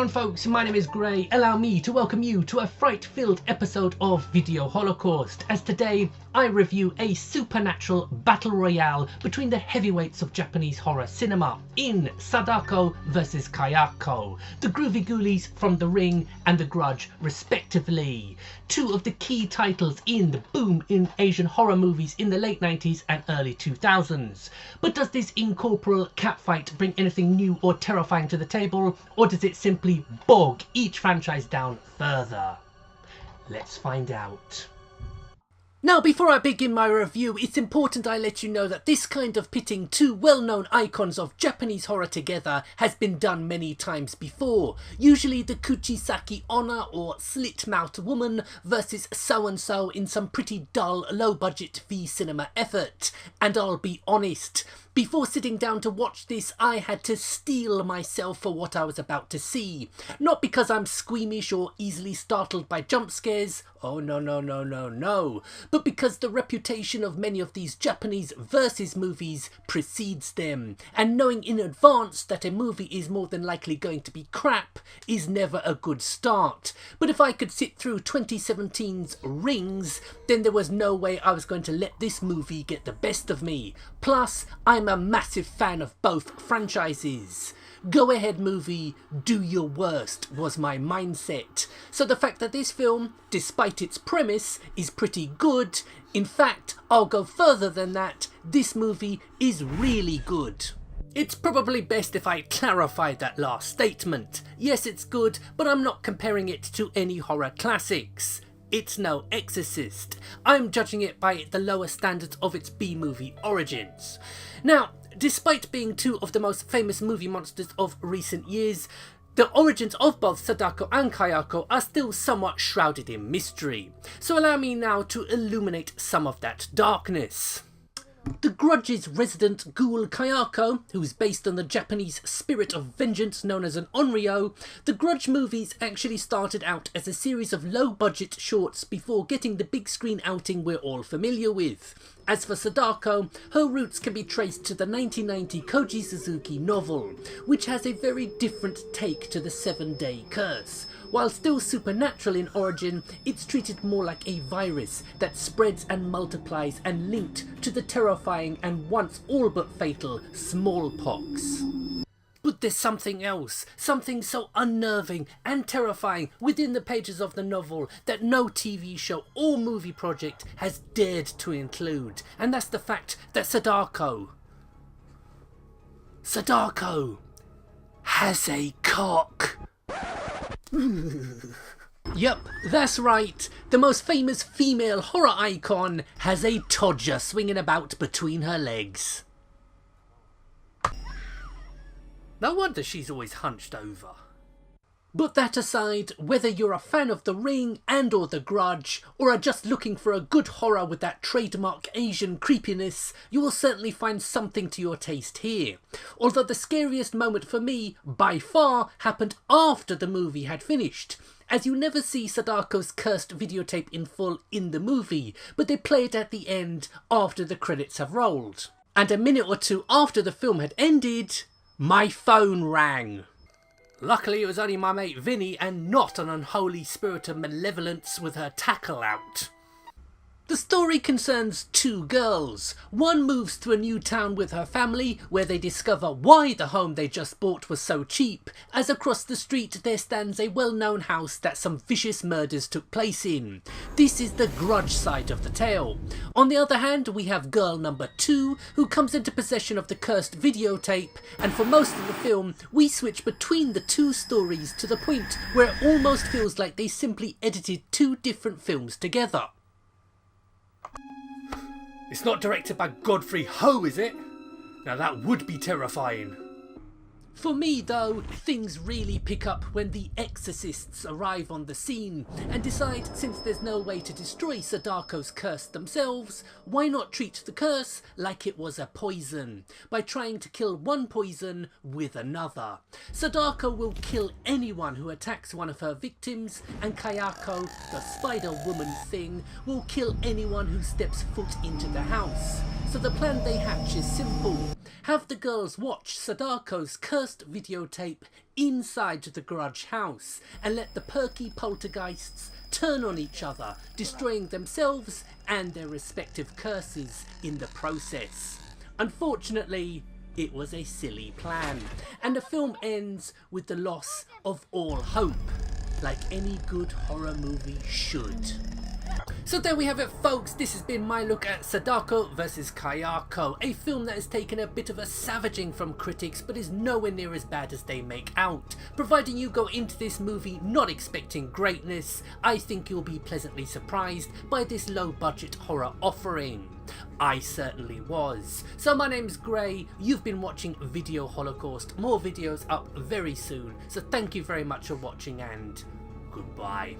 on folks, my name is Gray. Allow me to welcome you to a fright-filled episode of Video Holocaust, as today I review a supernatural battle royale between the heavyweights of Japanese horror cinema in Sadako vs Kayako, the Groovy Ghoulies from The Ring and The Grudge respectively. Two of the key titles in the boom in Asian horror movies in the late 90s and early 2000s. But does this incorporeal catfight bring anything new or terrifying to the table, or does it simply bog each franchise down further? Let's find out. Now, before I begin my review, it's important I let you know that this kind of pitting two well-known icons of Japanese horror together has been done many times before. Usually the Kuchisaki Onna or slit-mouthed woman versus so-and-so in some pretty dull, low-budget V-cinema effort. And I'll be honest, before sitting down to watch this, I had to steel myself for what I was about to see. Not because I'm squeamish or easily startled by jump scares, oh no, but because the reputation of many of these Japanese versus movies precedes them, and knowing in advance that a movie is more than likely going to be crap is never a good start. But if I could sit through 2017's Rings, then there was no way I was going to let this movie get the best of me. Plus, I'm a massive fan of both franchises. Go ahead movie, do your worst was my mindset. So the fact that this film, despite its premise, is pretty good, in fact, I'll go further than that, this movie is really good. It's probably best if I clarify that last statement. Yes, it's good, but I'm not comparing it to any horror classics. It's no Exorcist. I'm judging it by the lower standards of its B-movie origins. Now, despite being two of the most famous movie monsters of recent years, the origins of both Sadako and Kayako are still somewhat shrouded in mystery. So allow me now to illuminate some of that darkness. The Grudge's resident ghoul Kayako, who's based on the Japanese spirit of vengeance known as an onryo, the Grudge movies actually started out as a series of low-budget shorts before getting the big screen outing we're all familiar with. As for Sadako, her roots can be traced to the 1990 Koji Suzuki novel, which has a very different take to the 7-day curse. While still supernatural in origin, it's treated more like a virus that spreads and multiplies and linked to the terrifying and once all but fatal smallpox. But there's something else, something so unnerving and terrifying within the pages of the novel that no TV show or movie project has dared to include, and that's the fact that Sadako has a cock. Yep, that's right. The most famous female horror icon has a todger swinging about between her legs. No wonder she's always hunched over. But that aside, whether you're a fan of The Ring and or The Grudge, or are just looking for a good horror with that trademark Asian creepiness, you will certainly find something to your taste here. Although the scariest moment for me, by far, happened after the movie had finished, as you never see Sadako's cursed videotape in full in the movie, but they play it at the end after the credits have rolled. And a minute or two after the film had ended, my phone rang. Luckily it was only my mate Vinny and not an unholy spirit of malevolence with her tackle out. The story concerns two girls. One moves to a new town with her family, where they discover why the home they just bought was so cheap, as across the street there stands a well-known house that some vicious murders took place in. This is the Grudge side of the tale. On the other hand, we have girl number 2, who comes into possession of the cursed videotape, and for most of the film, we switch between the two stories to the point where it almost feels like they simply edited two different films together. It's not directed by Godfrey Ho, is it? Now that would be terrifying. For me though, things really pick up when the exorcists arrive on the scene and decide, since there's no way to destroy Sadako's curse themselves, why not treat the curse like it was a poison, by trying to kill one poison with another. Sadako will kill anyone who attacks one of her victims, and Kayako, the Spider-Woman thing, will kill anyone who steps foot into the house. So the plan they hatch is simple. Have the girls watch Sadako's cursed videotape inside the Grudge house and let the perky poltergeists turn on each other, destroying themselves and their respective curses in the process. Unfortunately, it was a silly plan, and the film ends with the loss of all hope, like any good horror movie should. So there we have it, folks. This has been my look at Sadako vs Kayako, a film that has taken a bit of a savaging from critics but is nowhere near as bad as they make out. Providing you go into this movie not expecting greatness, I think you'll be pleasantly surprised by this low budget horror offering. I certainly was. So my name's Gray, you've been watching Video Holocaust, more videos up very soon, so thank you very much for watching and goodbye.